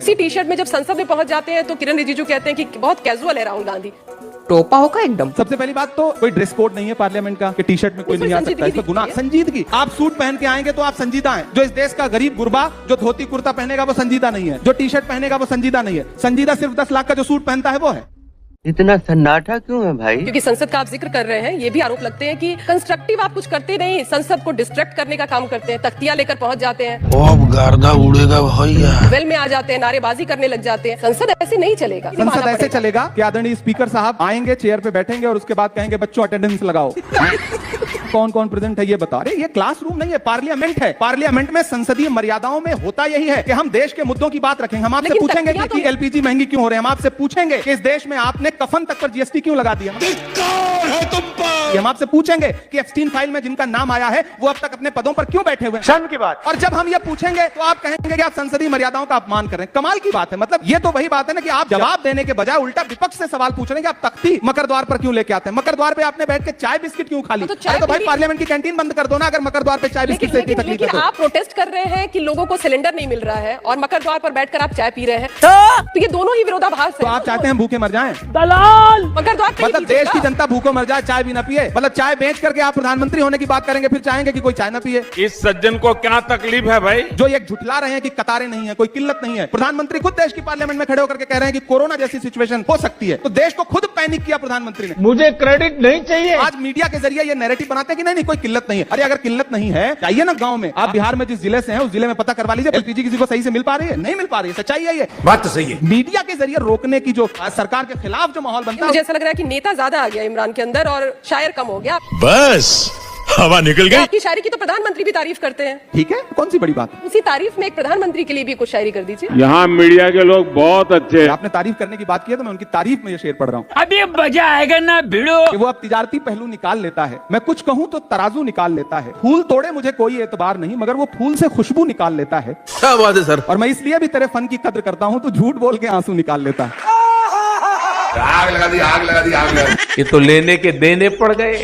इसी T shirt में जब संसद में पहुंच जाते हैं तो किरण रिजिजू कहते हैं कि बहुत कैजुअल है राहुल गांधी। टोपा होगा एकदम। सबसे पहली बात तो कोई ड्रेस कोड नहीं है पार्लियामेंट का कि टी शर्ट में कोई नहीं आ सकता, इसमें गुनाह संजीदगी। आप सूट पहन के आएंगे तो आप संजीदा हैं। जो इस देश का गरीब गुरबा जो धोती कुर्ता पहनेगा वो संजीदा नहीं है, जो टी शर्ट पहनेगा वो संजीदा नहीं है। संजीदा सिर्फ 10 लाख का जो सूट पहनता है वो है। इतना सन्नाटा क्यों है भाई? क्योंकि संसद का आप जिक्र कर रहे हैं, ये भी आरोप लगते हैं कि कंस्ट्रक्टिव आप कुछ करते नहीं, संसद को डिस्ट्रैक्ट करने का काम करते हैं, तख्तियां लेकर पहुंच जाते हैं, अब गर्दा उड़ेगा भैया, वेल में आ जाते हैं, नारेबाजी करने लग जाते हैं। संसद ऐसे नहीं चलेगा। संसद ऐसे चलेगा कि आदरणीय स्पीकर साहब आएंगे, चेयर पे बैठेंगे और उसके बाद कहेंगे बच्चों अटेंडेंस लगाओ। कौन कौन प्रेजेंट है ये बता रहे? ये क्लासरूम नहीं है, पार्लियामेंट है। पार्लियामेंट में संसदीय मर्यादाओं में होता यही है कि हम देश के मुद्दों की बात रखेंगे। हम आपसे पूछेंगे कि एलपीजी महंगी क्यों हो रहे हैं, हम आपसे पूछेंगे कि इस देश में आपने कफन तक पर जीएसटी क्यों लगा दिया, हम आपसे पूछेंगे कि एप्स्टीन फाइल में जिनका नाम आया है वो अब तक अपने पदों पर क्यों बैठे हुए हैं। शर्म की बात। और जब हम ये पूछेंगे तो आप कहेंगे कि आप संसदीय मर्यादाओं का अपमान कर रहे हैं। कमाल की बात है। मतलब ये तो वही बात है ना कि आप जवाब देने के बजाय उल्टा विपक्ष से सवाल पूछ रहे हैं कि आप तख्ती मकर द्वार पर क्यों लेके आते हैं, मकर द्वार पे आपने बैठ के चाय बिस्किट क्यों खा ली। तो भाई पार्लियामेंट की कैंटीन बंद कर दो ना, अगर मकर द्वार पे चाय बिस्किट से इतनी तकलीफ है तो। आप प्रोटेस्ट कर रहे हैं कि लोगों को सिलेंडर नहीं मिल रहा है और मकर द्वार पर बैठकर आप चाय पी रहे हैं, तो ये दोनों ही विरोधाभास है। तो आप चाहते हैं भूखे मर जाएं? दलाल मकर द्वार पे मतलब देश की जनता भूखों मर जाए, चाय भी ना पिए। मतलब चाय बेच करके आप प्रधानमंत्री होने की बात करेंगे, फिर चाहेंगे कि कोई चाय ना पिए। इस सज्जन को क्या तकलीफ है भाई? जो ये झुठला रहे हैं कि कतारें नहीं है, कोई किल्लत नहीं है। प्रधानमंत्री खुद देश की पार्लियामेंट में खड़े होकर के कह रहे हैं कि कोरोना जैसी सिचुएशन हो सकती है, तो देश को खुद पैनिक किया प्रधानमंत्री ने। मुझे क्रेडिट नहीं चाहिए। आज मीडिया के जरिए ये नैरेटिव बनाते हैं कि नहीं कोई किल्लत नहीं है। अरे अगर किल्लत नहीं है, जाइए ना गांव में, आप बिहार में जिस जिले से हैं उस जिले में पता करवा लीजिए एलपीजी किसी को सही से मिल पा रही है, नहीं मिल पा रही है। सच्चाई है ये बात तो सही है। मीडिया के जरिए रोकने की जो सरकार के खिलाफ जो माहौल बनता है, मुझे ऐसा लग रहा है कि नेता ज्यादा आ गया इमरान के अंदर और शायर कम हो गया। बस हवा निकल गई। आपकी शायरी की तो प्रधानमंत्री भी तारीफ करते हैं। ठीक है, कौन सी बड़ी बात है? उसी तारीफ में एक प्रधानमंत्री के लिए भी कुछ शायरी कर दीजिए। यहाँ मीडिया के लोग बहुत अच्छे हैं। आपने तारीफ करने की बात की है तो मैं उनकी तारीफ में ये शेर पढ़ रहा हूँ। अभी मजा आएगा ना भिड़ो। वो अब तिजारती पहलू निकाल लेता है, मैं कुछ कहूँ तो तराजू निकाल लेता है। फूल तोड़े मुझे कोई एतबार नहीं, मगर वो फूल से खुशबू निकाल लेता है। क्या बात है सर। और मैं इसलिए भी तेरे फन की कद्र करता हूँ, तो झूठ बोल के आंसू निकाल लेता है। आग लगा दी, आग लगा दी, आग लगा दी। ये तो लेने के देने पड़ गए।